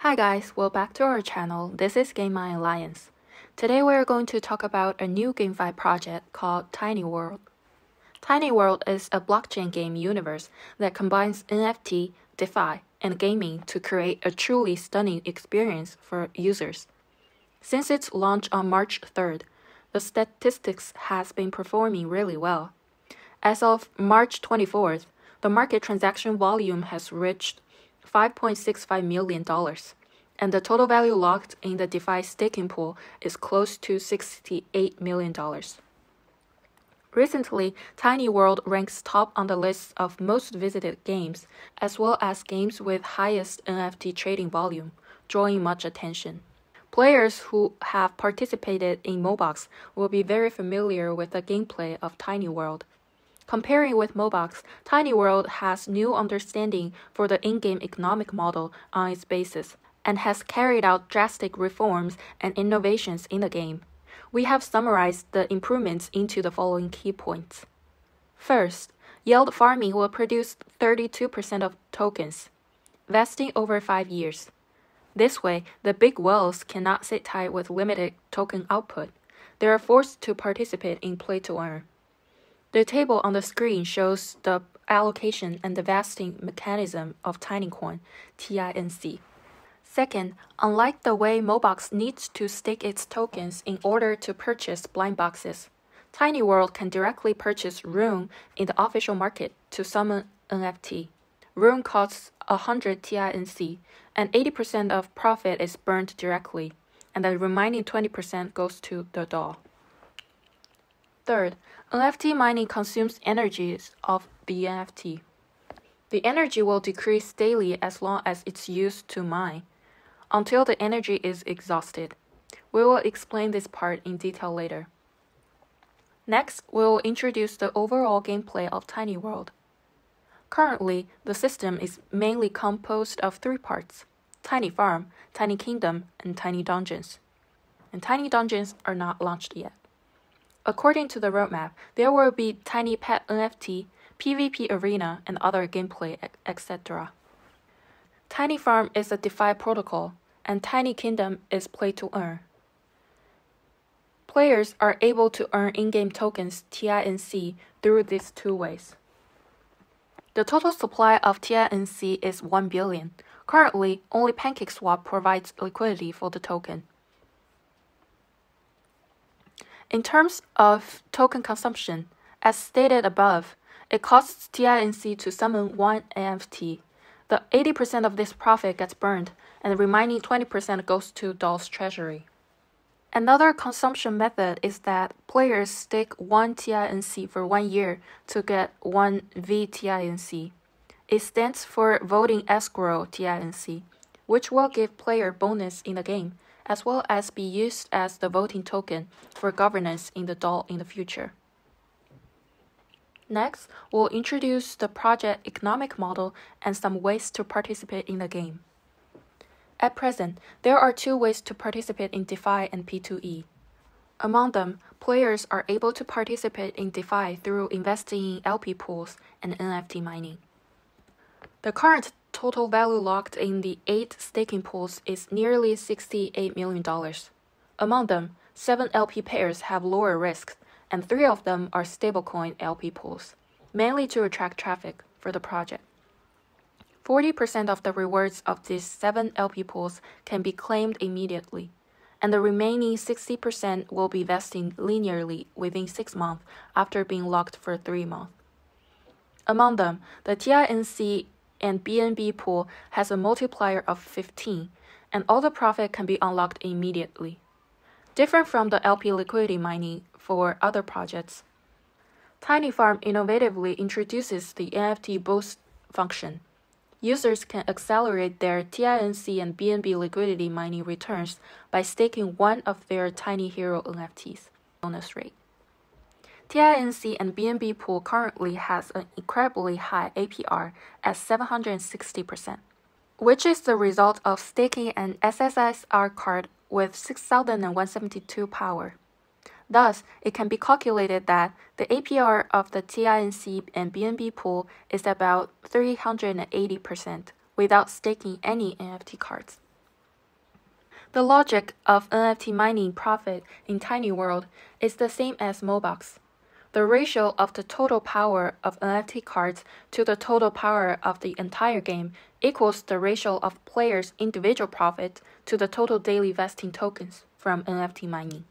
Hi guys, welcome back to our channel. This is GameMi Alliance. Today we are going to talk about a new GameFi project called Tiny World. Tiny World is a blockchain game universe that combines NFT, DeFi, and gaming to create a truly stunning experience for users. Since its launch on March 3rd, the statistics has been performing really well. As of March 24th, the market transaction volume has reached $5.65 million, and the total value locked in the DeFi staking pool is close to $68 million. Recently, Tiny World ranks top on the list of most visited games, as well as games with highest NFT trading volume, drawing much attention. Players who have participated in Mobox will be very familiar with the gameplay of Tiny World. Comparing with Mobox, Tiny World has new understanding for the in-game economic model on its basis, and has carried out drastic reforms and innovations in the game. We have summarized the improvements into the following key points. First, yield farming will produce 32% of tokens, vesting over 5 years. This way, the big whales cannot sit tight with limited token output. They are forced to participate in play to earn. The table on the screen shows the allocation and the vesting mechanism of TinyCoin, TINC. Second, unlike the way Mobox needs to stake its tokens in order to purchase blind boxes, Tiny World can directly purchase Rune in the official market to summon NFT. Rune costs 100 TINC, and 80% of profit is burned directly, and the remaining 20% goes to the DAO. Third, NFT mining consumes energies of the NFT. The energy will decrease daily as long as it's used to mine, until the energy is exhausted. We will explain this part in detail later. Next, we will introduce the overall gameplay of Tiny World. Currently, the system is mainly composed of 3 parts: Tiny Farm, Tiny Kingdom, and Tiny Dungeons. And Tiny Dungeons are not launched yet. According to the roadmap, there will be Tiny Pet NFT, PvP Arena, and other gameplay, etc. Tiny Farm is a DeFi protocol, and Tiny Kingdom is play to earn. Players are able to earn in-game tokens TINC through these 2 ways. The total supply of TINC is 1 billion. Currently, only PancakeSwap provides liquidity for the token. In terms of token consumption, as stated above, it costs TINC to summon 1 NFT. The 80% of this profit gets burned, and the remaining 20% goes to DAO's treasury. Another consumption method is that players stake 1 TINC for 1 year to get 1 VTINC. It stands for Voting Escrow TINC, which will give player bonus in the game, as well as be used as the voting token for governance in the DAO in the future. Next, we'll introduce the project economic model and some ways to participate in the game. At present, there are 2 ways to participate in DeFi and P2E. Among them, players are able to participate in DeFi through investing in LP pools and NFT mining. The current total value locked in the 8 staking pools is nearly $68 million. Among them, 7 LP pairs have lower risks, and 3 of them are stablecoin LP pools, mainly to attract traffic for the project. 40% of the rewards of these 7 LP pools can be claimed immediately, and the remaining 60% will be vesting linearly within 6 months after being locked for 3 months. Among them, the TINC and BNB pool has a multiplier of 15, and all the profit can be unlocked immediately. Different from the LP liquidity mining for other projects, Tiny Farm innovatively introduces the NFT boost function. Users can accelerate their TINC and BNB liquidity mining returns by staking 1 of their Tiny Hero NFTs bonus rate. TINC and BNB pool currently has an incredibly high APR at 760%, which is the result of staking an SSSR card with 6172 power. Thus, it can be calculated that the APR of the TINC and BNB pool is about 380% without staking any NFT cards. The logic of NFT mining profit in Tiny World is the same as Mobox. The ratio of the total power of NFT cards to the total power of the entire game equals the ratio of players' individual profit to the total daily vesting tokens from NFT mining.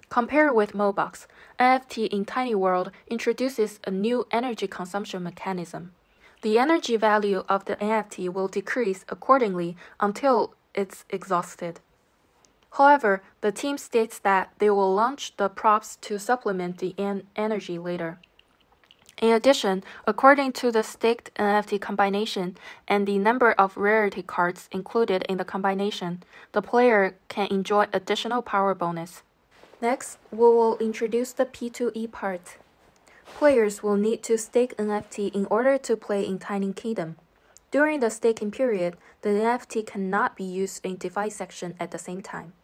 Compared with Mobox, NFT in Tiny World introduces a new energy consumption mechanism. The energy value of the NFT will decrease accordingly until it's exhausted. However, the team states that they will launch the props to supplement the energy later. In addition, according to the staked NFT combination and the number of rarity cards included in the combination, the player can enjoy additional power bonus. Next, we will introduce the P2E part. Players will need to stake NFT in order to play in Tiny Kingdom. During the staking period, the NFT cannot be used in DeFi section at the same time.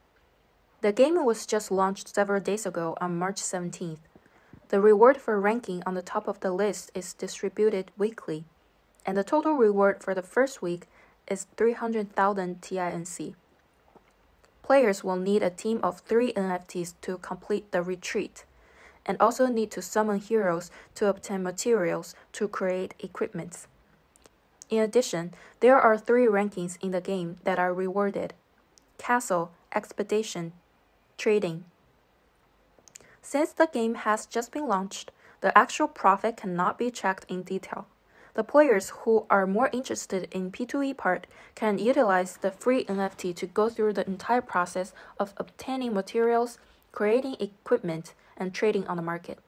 The game was just launched several days ago on March 17th. The reward for ranking on the top of the list is distributed weekly, and the total reward for the first week is 300,000 TINC. Players will need a team of 3 NFTs to complete the retreat, and also need to summon heroes to obtain materials to create equipments. In addition, there are 3 rankings in the game that are rewarded: Castle, Expedition, Trading. Since the game has just been launched, the actual profit cannot be checked in detail. The players who are more interested in P2E part can utilize the free NFT to go through the entire process of obtaining materials, creating equipment, and trading on the market.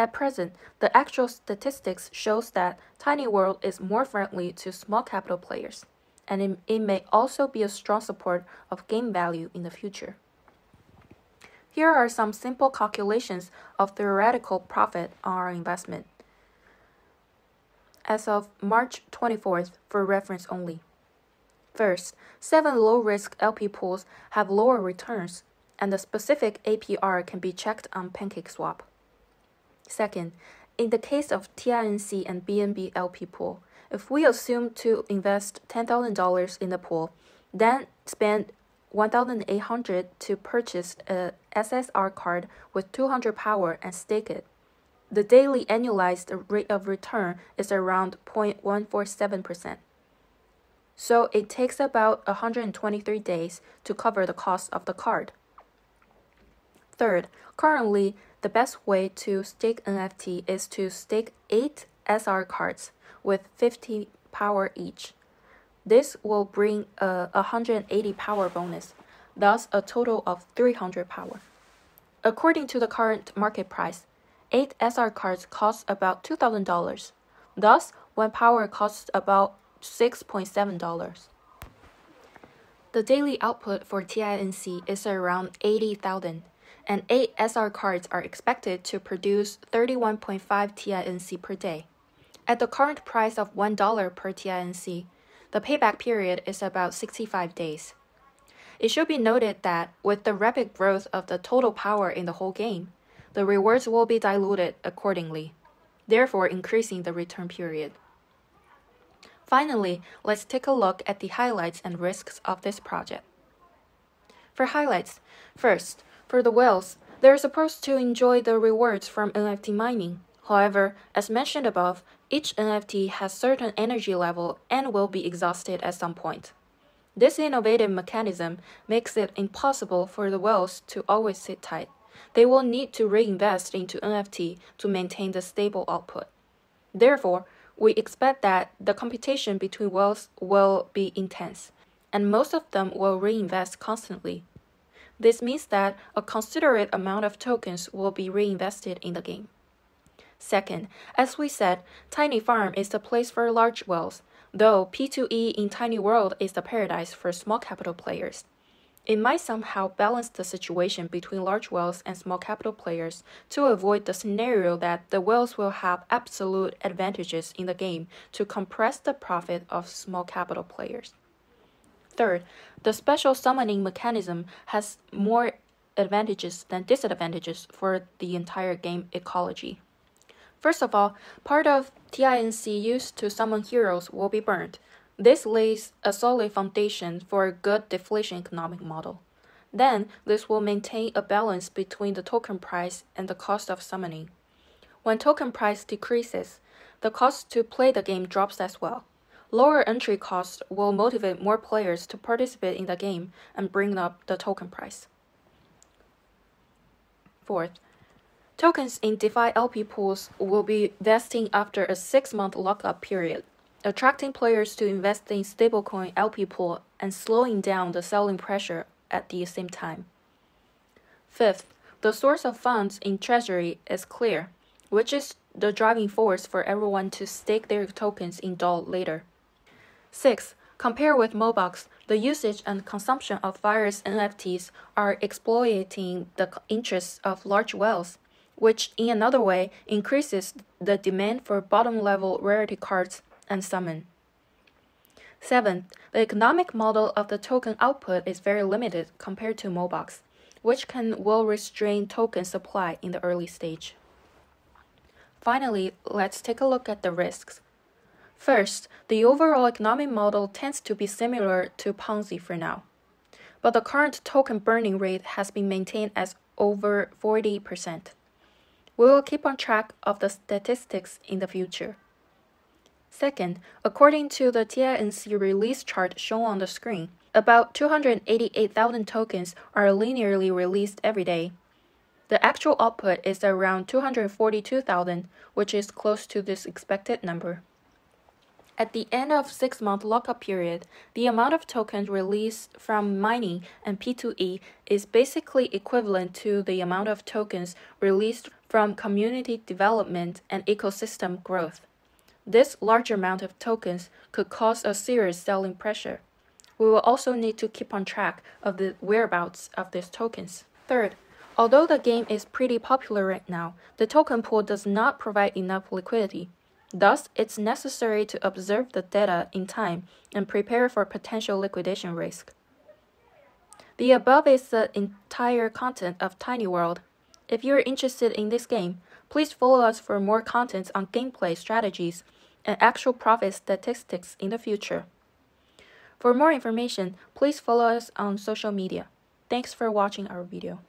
At present, the actual statistics shows that Tiny World is more friendly to small capital players, and it may also be a strong support of game value in the future. Here are some simple calculations of theoretical profit on our investment as of March 24th for reference only. First, 7 low-risk LP pools have lower returns, and the specific APR can be checked on PancakeSwap. Second, in the case of TINC and BNB LP pool, if we assume to invest $10,000 in the pool, then spend $1,800 to purchase a SSR card with 200 power and stake it, the daily annualized rate of return is around 0.147%. So it takes about 123 days to cover the cost of the card. Third, currently, the best way to stake NFT is to stake 8 SR cards with 50 power each. This will bring a 180 power bonus, thus a total of 300 power. According to the current market price, 8 SR cards cost about $2,000. Thus, 1 power costs about $6.7. The daily output for TINC is around 80,000, and 8 SR cards are expected to produce 31.5 TINC per day. At the current price of $1 per TINC, the payback period is about 65 days. It should be noted that with the rapid growth of the total power in the whole game, the rewards will be diluted accordingly, therefore increasing the return period. Finally, let's take a look at the highlights and risks of this project. For highlights, first, for the whales, they're supposed to enjoy the rewards from NFT mining. However, as mentioned above, each NFT has certain energy level and will be exhausted at some point. This innovative mechanism makes it impossible for the whales to always sit tight. They will need to reinvest into NFT to maintain the stable output. Therefore, we expect that the competition between whales will be intense, and most of them will reinvest constantly. This means that a considerate amount of tokens will be reinvested in the game. Second, as we said, Tiny Farm is the place for large whales, though P2E in Tiny World is the paradise for small capital players. It might somehow balance the situation between large whales and small capital players to avoid the scenario that the whales will have absolute advantages in the game to compress the profit of small capital players. Third, the special summoning mechanism has more advantages than disadvantages for the entire game ecology. First of all, part of TINC used to summon heroes will be burned, This lays a solid foundation for a good deflation economic model. Then, this will maintain a balance between the token price and the cost of summoning. When token price decreases, the cost to play the game drops as well. Lower entry costs will motivate more players to participate in the game and bring up the token price. Fourth, tokens in DeFi LP pools will be vesting after a 6-month lockup period, attracting players to invest in stablecoin LP pool and slowing down the selling pressure at the same time. Fifth, the source of funds in Treasury is clear, which is the driving force for everyone to stake their tokens in DOL later. Sixth, compared with Mobox, the usage and consumption of various NFTs are exploiting the interests of large whales, which in another way increases the demand for bottom-level rarity cards and summon. Seventh, the economic model of the token output is very limited compared to Mobox, which can well restrain token supply in the early stage. Finally, let's take a look at the risks. First, the overall economic model tends to be similar to Ponzi for now, but the current token burning rate has been maintained as over 40%. We will keep on track of the statistics in the future. Second, according to the TINC release chart shown on the screen, about 288,000 tokens are linearly released every day. The actual output is around 242,000, which is close to this expected number. At the end of 6-month lockup period, the amount of tokens released from mining and P2E is basically equivalent to the amount of tokens released from community development and ecosystem growth. This large amount of tokens could cause a serious selling pressure. We will also need to keep on track of the whereabouts of these tokens. Third, although the game is pretty popular right now, the token pool does not provide enough liquidity. Thus, it's necessary to observe the data in time and prepare for potential liquidation risk. The above is the entire content of Tiny World. If you're interested in this game, please follow us for more content on gameplay strategies and actual profit statistics in the future. For more information, please follow us on social media. Thanks for watching our video.